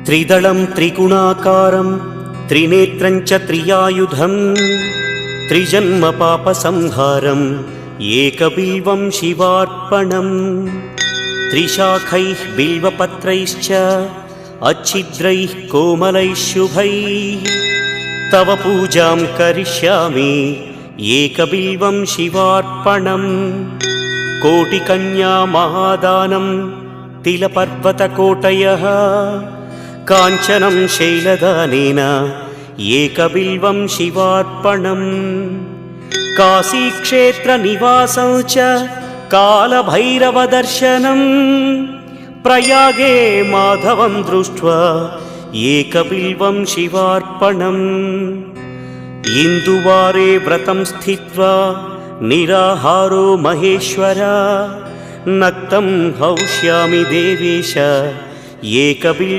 त्रिदलं त्रिगुणाकारं त्रिनेत्रं च त्रियायुधं त्रिजन्म पापसंहारम् एकबिल्वं शिवार्पणम् त्रिशाखैः बिल्वपत्रैश्च अच्छिद्रैः कोमलैः शुभैः तव पूजां करिष्यामि एकबिल्वं शिवार्पणम् कोटिकन्या महादानं तिलपर्वतकोटयः काञ्चनं शैलदानेन एकबिल्वं शिवार्पणम् काशीक्षेत्रनिवासं च कालभैरवदर्शनं प्रयागे माधवं दृष्ट्वा एकबिल्वं शिवार्पणम् इन्दुवारे व्रतं स्थित्वा निराहारो महेश्वर नक्तं हौष्यामि देवेश एकबिल्वं